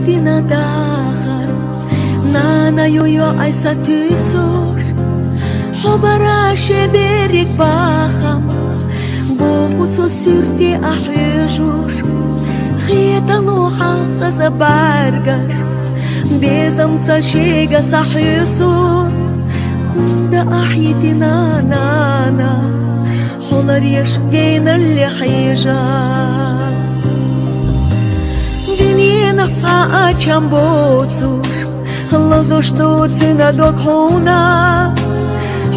dina dahan Nana yoyo ay sa tüsos Hobara şeberik baham Buğutso sürti ahüjur Khiyetaluha ghaza bargash Bezam tashiga sahyusur Hunda ahyitina nana Holar yashgin اللي حيجا Diniena sa'a chambotsur Lazo shto tsuna dokhuna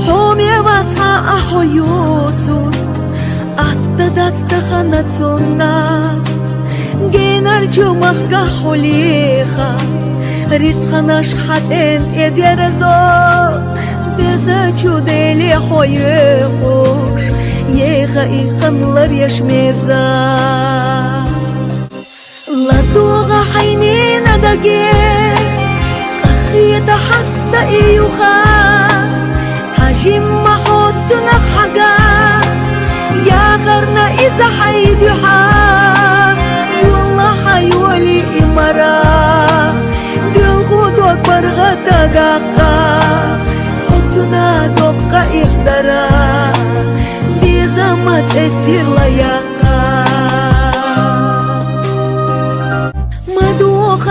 Homeva sa'a hoyotsur Atta datsta khanatsuna Genar chumachga holicha Ritskanash haten ederazo Veza chudeli hoyechosh Yecha ikhanlar yashmirza لطوغة حينين دقيق خيط حستا إيوخا تحجم محوط سنق حقا يا غرنا إذا حيدي حق والله حيولي إمارا دل خدوك برغتا دقا خدسنا تبقى إصدارا بيزا ما تسير لياقا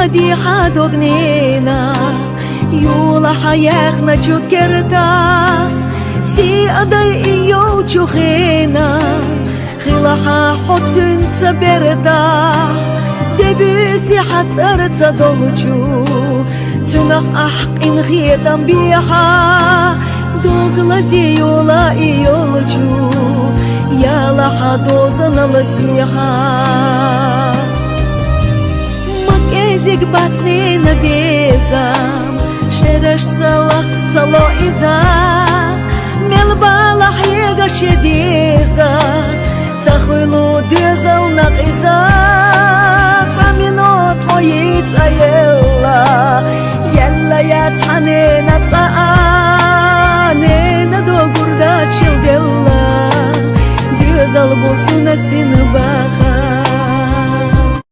خديحة دوغنينا يولا حياخنا جوكرتا سي أداي إيو جوخينا خلاحا حوتن تبرتا دبيسي حترتا دوغجو تنخ أحقين خيطان بيحا دوغلا زي يولا إيولجو يالا حدوزن لسيحا Ezig batsni na bezam Sherash salak tsalo iza Melbalach yega shediza Tsakhwilu dezal naqiza Tsaminot hoyitz ayella Yella yathanena tsaanena Do gurda childella Dezal bultsuna sinbaha